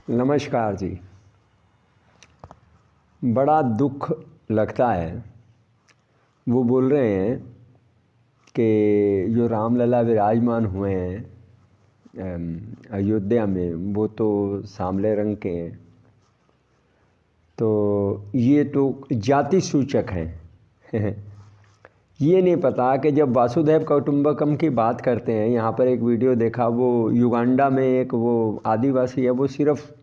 नमस्कार जी। बड़ा दुख लगता है। वो बोल रहे हैं कि जो रामलला विराजमान हुए हैं अयोध्या में, वो तो सांवले रंग के हैं, तो ये तो जाति सूचक हैं। ये नहीं पता कि जब वासुदेव कौटुंबकम की बात करते हैं, यहाँ पर एक वीडियो देखा, वो युगांडा में एक वो आदिवासी है, वो सिर्फ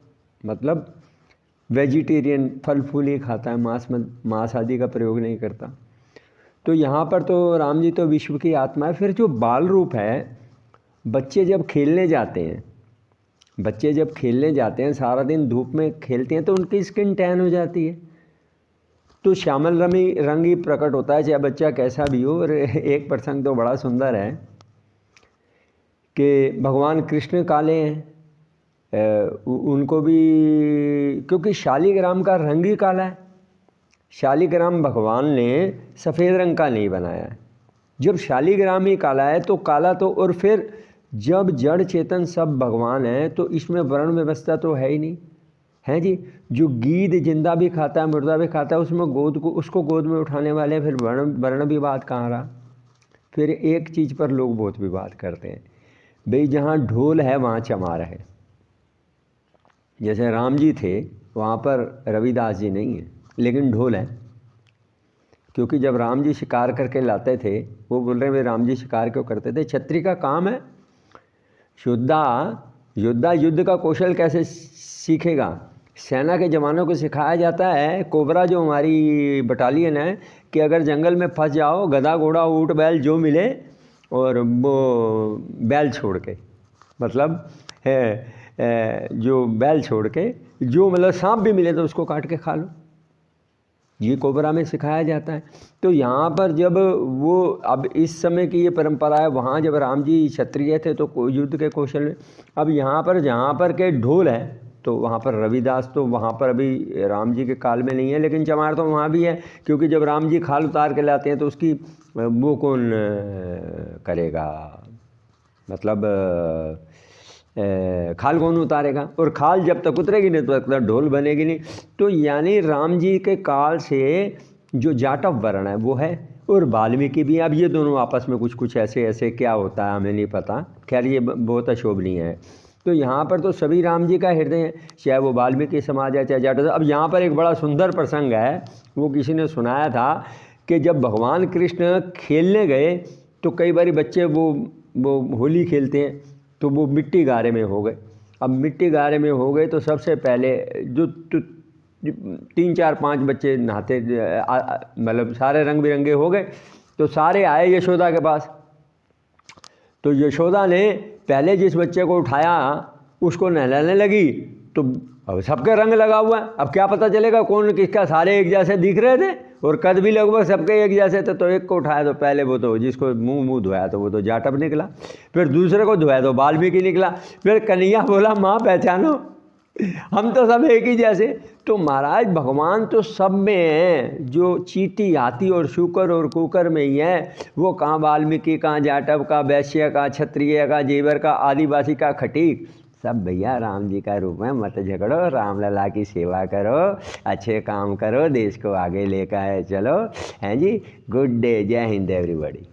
मतलब वेजिटेरियन फल फूल ही खाता है, मांस आदि का प्रयोग नहीं करता। तो यहाँ पर तो राम जी तो विश्व की आत्मा है। फिर जो बाल रूप है, बच्चे जब खेलने जाते हैं सारा दिन धूप में खेलते हैं तो उनकी स्किन टैन हो जाती है, तो श्यामल रंग ही प्रकट होता है, चाहे बच्चा कैसा भी हो। और एक प्रसंग तो बड़ा सुंदर है कि भगवान कृष्ण काले हैं, उनको भी, क्योंकि शालिग्राम का रंग ही काला है। शालिग्राम भगवान ने सफ़ेद रंग का नहीं बनाया है। जब शालिग्राम ही काला है तो काला तो, और फिर जब जड़ चेतन सब भगवान है तो इसमें वर्ण व्यवस्था तो है ही नहीं, है जी। जो गीद जिंदा भी खाता है मुर्दा भी खाता है, उसमें उसको गोद में उठाने वाले, फिर वर्ण विवाद कहाँ रहा। फिर एक चीज़ पर लोग बहुत विवाद करते हैं, भाई जहाँ ढोल है वहाँ चमार है। जैसे राम जी थे, वहाँ पर रविदास जी नहीं है, लेकिन ढोल है। क्योंकि जब राम जी शिकार करके लाते थे, वो बोल रहे हैं भाई राम जी शिकार क्यों करते थे, क्षत्रिय का काम है। योद्धा युद्ध का कौशल कैसे सीखेगा, सेना के जवानों को सिखाया जाता है, कोबरा जो हमारी बटालियन है, कि अगर जंगल में फंस जाओ, गधा घोड़ा ऊँट बैल जो मिले, और वो बैल छोड़ के, मतलब जो बैल छोड़ के, जो मतलब सांप भी मिले तो उसको काट के खा लो, ये कोबरा में सिखाया जाता है। तो यहाँ पर जब वो, अब इस समय की ये परंपरा है, वहाँ जब राम जी क्षत्रिय थे तो युद्ध के कौशल में, अब यहाँ पर जहाँ पर के ढोल है तो वहाँ पर रविदास तो वहाँ पर अभी राम जी के काल में नहीं है, लेकिन चमार तो वहाँ भी है। क्योंकि जब राम जी खाल उतार के लाते हैं तो उसकी वो कौन करेगा, मतलब खाल कौन उतारेगा, और खाल जब तक उतरेगी नहीं तो तक ढोल बनेगी नहीं। तो यानी राम जी के काल से जो जाटव वर्ण है वो है, और वाल्मीकि भी। अब ये दोनों आपस में कुछ ऐसे क्या होता है हमें नहीं पता, खैर ये बहुत अशोभनीय है। तो यहाँ पर तो सभी राम जी का हृदय है, चाहे वो वाल्मीकि समाज है चाहे जाटव। अब यहाँ पर एक बड़ा सुंदर प्रसंग है, वो किसी ने सुनाया था कि जब भगवान कृष्ण खेलने गए तो कई बार बच्चे वो होली खेलते हैं तो वो मिट्टी गारे में हो गए। अब मिट्टी गारे में हो गए तो सबसे पहले जो 3 4 5 बच्चे नहाते, मतलब सारे रंग बिरंगे हो गए, तो सारे आए यशोदा के पास। तो यशोदा ने पहले जिस बच्चे को उठाया उसको नहलाने लगी, तो अब सबके रंग लगा हुआ है, अब क्या पता चलेगा कौन किसका। सारे एक जैसे दिख रहे थे और कद भी लगभग सबके एक जैसे थे। तो एक को उठाया तो पहले वो तो जिसको मुंह धोया तो वो तो जाटव निकला, फिर दूसरे को धोया तो वाल्मीकि निकला, फिर कन्हैया बोला माँ पहचानो, हम तो सब एक ही जैसे। तो महाराज भगवान तो सब में हैं, जो चींटी हाथी और शूकर और कुकर में ही है। वो कहाँ वाल्मीकि, कहाँ जाटव का, वैश्य का, क्षत्रिय का, जेवर का, आदिवासी का, खटीक, सब भैया राम जी का रूप है। मत झगड़ो, रामलला की सेवा करो, अच्छे काम करो, देश को आगे लेकर चलो, हैं जी। गुड डे, जय हिंद एवरीबॉडी।